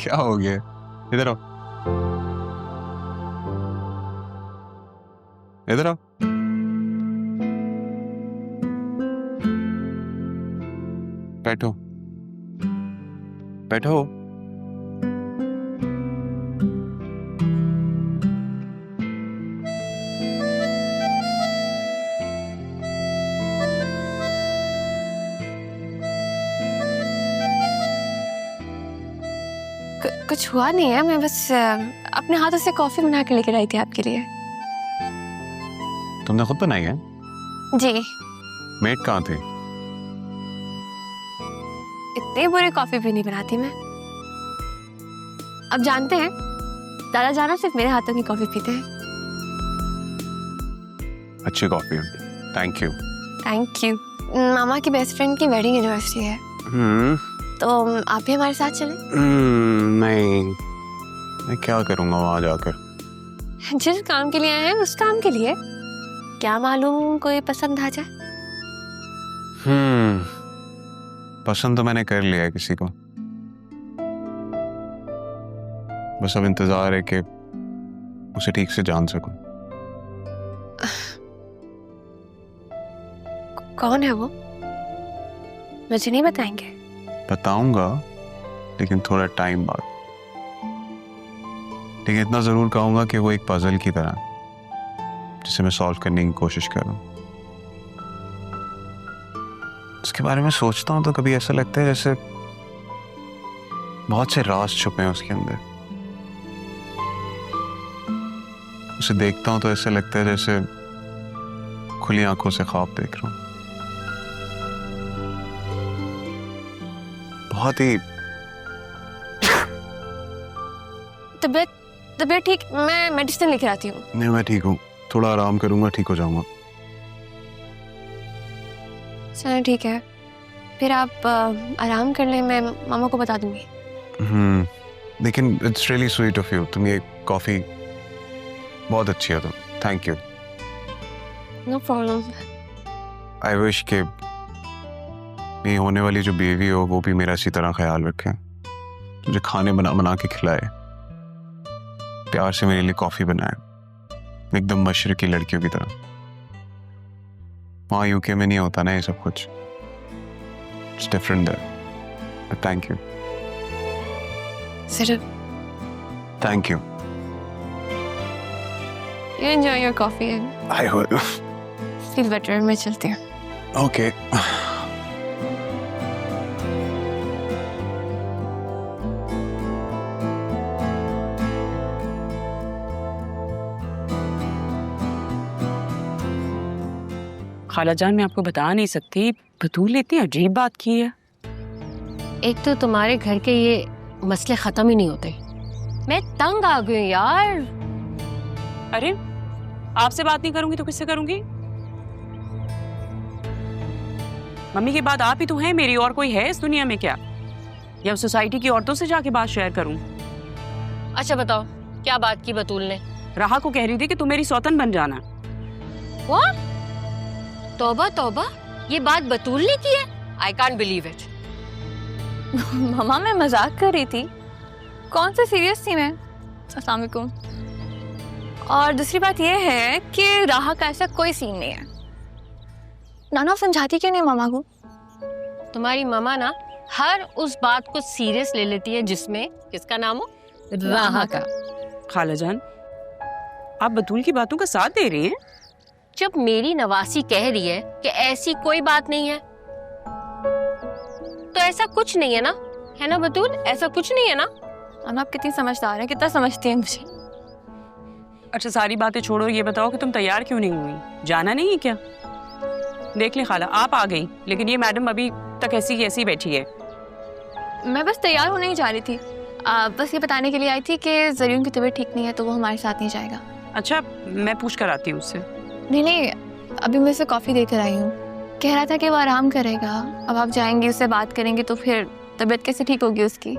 क्या हो गया? इधर आओ, इधर आओ। बैठो बैठो। कुछ हुआ नहीं है, मैं बस अपने हाथों से कॉफी बना के लेकर आई थी आपके लिए। तुमने खुद बनाई है? जी। मेड कहाँ थी? इतनी बुरी कॉफी भी नहीं बनाती मैं। अब जानते हैं दादा जाना सिर्फ मेरे हाथों की कॉफी पीते हैं। अच्छी coffee, thank you. Thank you. मामा की बेस्ट फ्रेंड की वेडिंग एनिवर्सरी है, तो आप भी हमारे साथ चलें? नहीं, मैं क्या करूँगा वहाँ जाकर? जिस काम के लिए आए हैं उस काम के लिए, क्या मालूम कोई पसंद आ जाए। पसंद तो मैंने कर लिया है किसी को, बस अब इंतजार है कि उसे ठीक से जान सकूं। कौन है वो? मुझे नहीं बताएंगे? बताऊंगा, लेकिन थोड़ा टाइम बाद। लेकिन इतना जरूर कहूंगा कि वो एक पजल की तरह, जिसे मैं सॉल्व करने की कोशिश कर रहा हूं। उसके बारे में सोचता हूं तो कभी ऐसा लगता है जैसे बहुत से राज छुपे हैं उसके अंदर। उसे देखता हूं तो ऐसा लगता है जैसे खुली आंखों से ख्वाब देख रहा हूं। बहुत ही तबीयत ठीक? मैं मेडिसिन लेकर आती हूँ। नहीं, मैं ठीक हूँ, थोड़ा आराम करूंगा, ठीक हो जाऊंगा। चलो ठीक है, फिर आप आराम कर लें, मैं मामा को बता दूंगी। लेकिन it's really sweet of you, तुम ये कॉफी बहुत अच्छी है, तो thank you. No problem. I wish के मेरी होने वाली जो बेबी हो वो भी मेरा इसी तरह ख्याल रखे, मुझे खाने बना बना के खिलाए, प्यार से मेरे लिए कॉफी बनाए, एकदम मशरकी लड़कियों की तरह। वहाँ यूके में नहीं होता ना ये सब कुछ, it's different there. Thank you. सिर्फ thank you. You enjoy your coffee and I will. feel better। मैं चलती हूँ। Okay. खाला जान, मैं आपको बता नहीं सकती, बतूल ने इतनी अजीब बात की है। एक तो तुम्हारे घर के ये मसले खत्म ही नहीं होते, मैं तंग आ गई हूँ यार। अरे आपसे बात नहीं करूंगी तो किससे करूंगी? मम्मी के बाद आप ही तो हैं मेरी, और कोई है इस दुनिया में क्या? या सोसाइटी की औरतों से जाके बात शेयर करूं? अच्छा बताओ, क्या बात की बतूल ने? राहा को कह रही थी कि तुम मेरी सौतन बन जाना। What? तौबा तौबा, ये बात बतूल ने की है? I can't believe it. मामा मैं मजाक कर रही थी, कौन सा सीरियस थी मैं। अस्सलाम वालेकुम। और दूसरी बात यह है कि राहा का ऐसा कोई सीन नहीं है। नाना समझाती क्यों नहीं मामा को? तुम्हारी मामा ना हर उस बात को सीरियस ले लेती है जिसमें किसका नाम हो, राहा का। खाला जान, आप बतूल की बातों का साथ दे रही हैं? जब मेरी नवासी कह रही है कि ऐसी कोई बात नहीं है, तो ऐसा कुछ नहीं है ना, है ना बतूल? ऐसा कुछ नहीं है ना? आप कितनी समझदार हैं, कितना समझती हैं मुझे। अच्छा सारी बातें छोड़ो, ये बताओ कि तुम तैयार क्यों नहीं हुई? जाना नहीं है क्या? देख ले खाला, आप आ गई, लेकिन ये मैडम अभी तक ऐसी की ऐसी बैठी है। मैं बस तैयार होने ही जा रही थी, बस ये बताने के लिए आई थी कि ज़रियुन की तबीयत ठीक नहीं है, तो वो हमारे साथ नहीं जाएगा। अच्छा, मैं पूछ कर आती हूँ उससे। नहीं, अभी मैं उसे कॉफ़ी देकर आई हूँ, कह रहा था कि वो आराम करेगा। अब आप जाएंगी, उससे बात करेंगे तो फिर तबीयत कैसे ठीक होगी उसकी?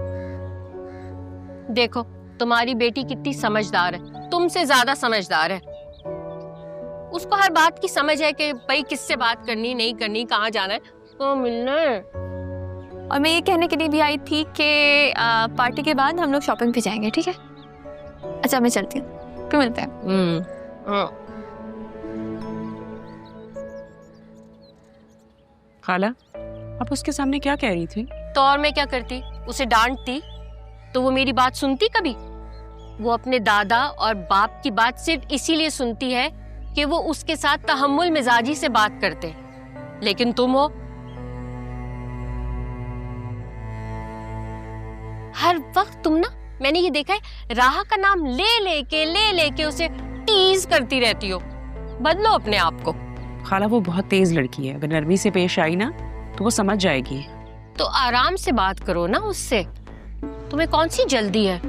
देखो तुम्हारी बेटी कितनी समझदार है, तुमसे ज्यादा समझदार है। उसको हर बात की समझ है कि भाई किससे बात करनी, नहीं करनी, कहाँ जाना है, तो मिलना है। और मैं ये कहने के लिए भी आई थी कि पार्टी के बाद हम लोग शॉपिंग पे जाएंगे, ठीक है? अच्छा मैं चलती हूँ, फिर मिलते हैं। खाला, आप उसके सामने क्या कह रही थी? तो और मैं क्या करती, उसे डांटती तो वो मेरी बात सुनती कभी? वो अपने दादा और बाप की बात सिर्फ इसीलिए सुनती है कि वो उसके साथ तहम्मुल मिजाजी से बात करते, लेकिन तुम हो हर वक्त तुम ना, मैंने ये देखा है, राहा का नाम ले लेके उसे टीज करती रहती हो। बदलो अपने आप को। खाला वो बहुत तेज लड़की है, अगर नरमी से पेश आई ना तो वो समझ जाएगी। तो आराम से बात करो ना उससे, तुम्हें कौन सी जल्दी है?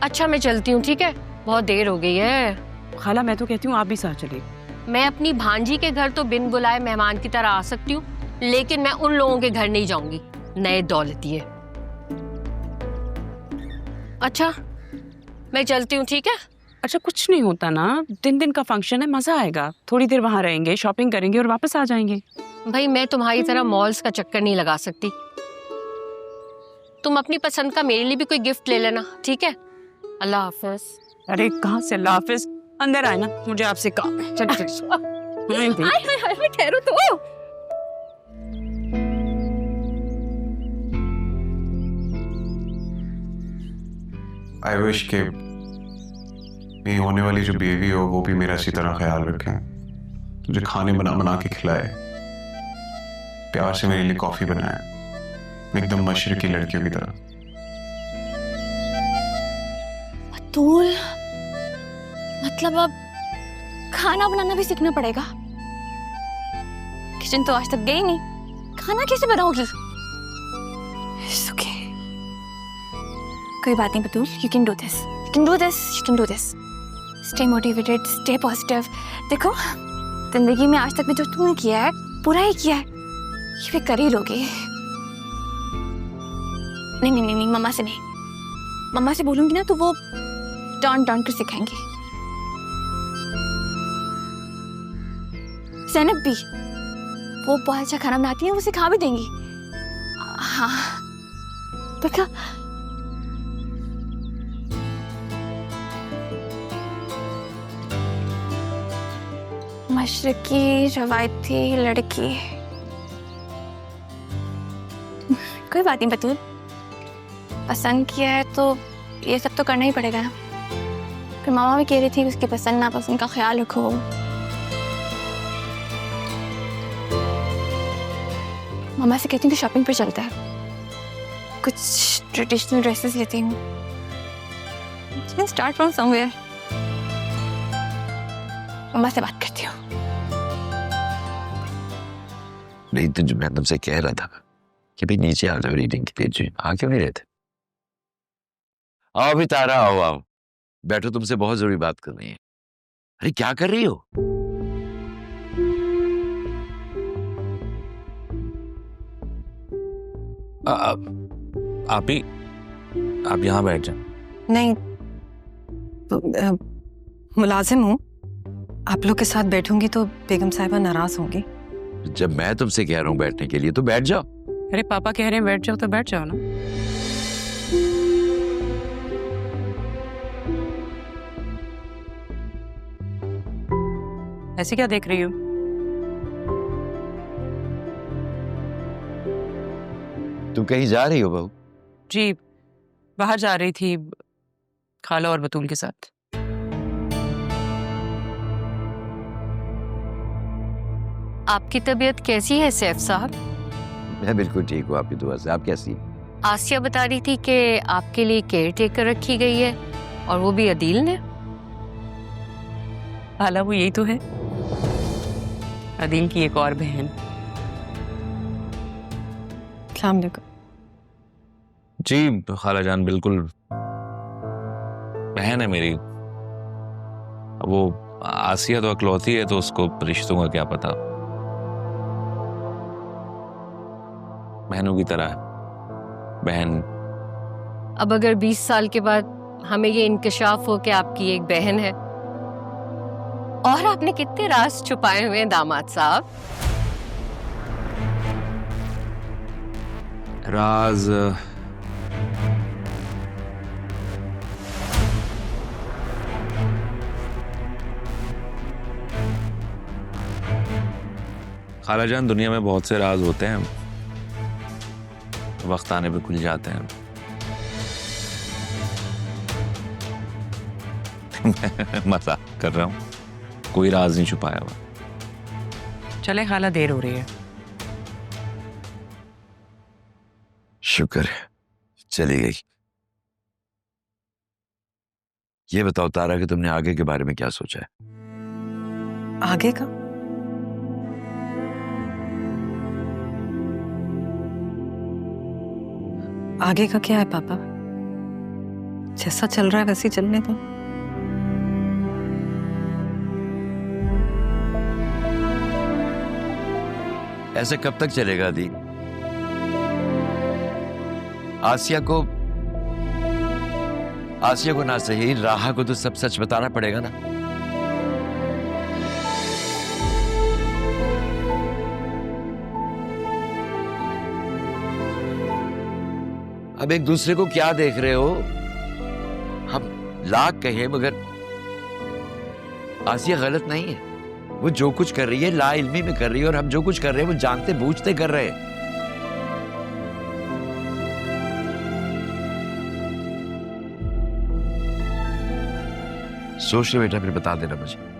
अच्छा मैं चलती हूँ, ठीक है? बहुत देर हो गई है। खाला मैं तो कहती हूँ आप भी साथ चलिए। मैं अपनी भांजी के घर तो बिन बुलाए मेहमान की तरह आ सकती हूँ, लेकिन मैं उन लोगों के घर नहीं जाऊंगी, नए दौलतिये। अच्छा मैं चलती हूँ, ठीक है? अच्छा कुछ नहीं होता ना, दिन का फंक्शन है, मजा आएगा। थोड़ी देर वहां रहेंगे, शॉपिंग करेंगे और वापस आ जाएंगे। भाई मैं तुम्हारी तरह मॉल्स का चक्कर नहीं लगा सकती। तुम अपनी पसंद का मेरे लिए भी कोई गिफ्ट ले लेना, ठीक है? अल्लाह हाफिज। अरे कहाँ से अल्लाह हाफिज, अंदर आए ना, मुझे आपसे काम है। चल ठहरो तो। आई विश के मेरी होने वाली जो बेबी हो वो भी मेरा इसी तरह ख्याल रखे, तुझे खाने बना बना के खिलाए, प्यार से मेरे लिए कॉफी बनाए, एकदम मशरकी लड़कियों की तरह। बतूल, मतलब अब खाना बनाना भी सीखना पड़ेगा? किचन तो आज तक गई नहीं, खाना कैसे बनाओगी? Okay. कोई बात नहीं बतूल, you can do this. You can do this. You can do this. Stay motivated, stay positive. देखो, जिंदगी में आज तक में जो तूने किया है, पूरा ही किया है, ये भी कर ही लोगे। नहीं, मम्मा से नहीं। मम्मा से बोलूंगी ना तो वो डांट कर सिखाएंगी। ज़ैनब भी, वो बहुत अच्छा खाना बनाती है, वो सिखा भी देंगी। हाँ, देखा? मशरकी रवायती लड़की। कोई बात नहीं बतूल, पसंद किया है तो ये सब तो करना ही पड़ेगा ना। फिर मामा भी कह रही थी उसके पसंद नापसंद का ख्याल रखो। मामा से कहती हूँ कि शॉपिंग पर चलता है, कुछ ट्रेडिशनल ड्रेसेस लेती हूँ। Start from somewhere. मामा से बात करती हूँ। नहीं तो जो मैं तुमसे कह रहा था कि भाई नीचे आ जाओ रीडिंग के लिए, जी आ क्यों नहीं रहते? आओ अभी तारा, आओ बैठो, तुमसे बहुत जरूरी बात करनी है। अरे क्या कर रही हो? आप यहाँ बैठ जाओ। नहीं, मुलाजिम हूँ, आप लोग के साथ बैठूंगी तो बेगम साहिबा नाराज होंगी। जब मैं तुमसे कह रहा हूँ बैठने के लिए तो बैठ जाओ। अरे पापा कह रहे हैं बैठ जाओ तो बैठ जाओ ना। ऐसे क्या देख रही हो? तुम कहीं जा रही हो बहू? जी बाहर जा रही थी, खाला और बतूल के साथ। आपकी तबीयत कैसी है सैफ साहब? मैं बिल्कुल ठीक हूँ आपकी दुआ से। आप कैसी हैं? आसिया बता रही थी कि आपके लिए केयर टेकर रखी गई है, और वो भी अदील ने। खाला वो यही तो है, अदील की एक और बहन। अस्सलाम वालेकुम। जी खाला जान, बिल्कुल बहन है मेरी। वो आसिया तो अकलौती है, तो उसको रिश्तों का क्या पता। बहनों की तरह है, बहन। अब अगर 20 साल के बाद हमें ये इंकशाफ हो कि आपकी एक बहन है, और आपने कितने राज छुपाए हुए हैं दामाद साहब। राज खालाजान, दुनिया में बहुत से राज होते हैं, वक्त आने पे खुल जाते हैं। मैं मजाक कर रहा हूँ, कोई राज नहीं छुपाया हुआ। चले खाला, देर हो रही है। शुक्र है चली गई। ये बताओ तारा कि तुमने आगे के बारे में क्या सोचा है? आगे का? आगे का क्या है पापा? जैसा चल रहा है वैसे ही चलने दो। ऐसे कब तक चलेगा दी? आसिया को ना सही, राहा को तो सब सच बताना पड़ेगा ना। अब एक दूसरे को क्या देख रहे हो? हम लाख कहे मगर आसिया गलत नहीं है। वो जो कुछ कर रही है ला इल्मी में कर रही है, और हम जो कुछ कर रहे हैं वो जानते बूझते कर रहे हैं। सोच ले बेटा, फिर बता देना मुझे।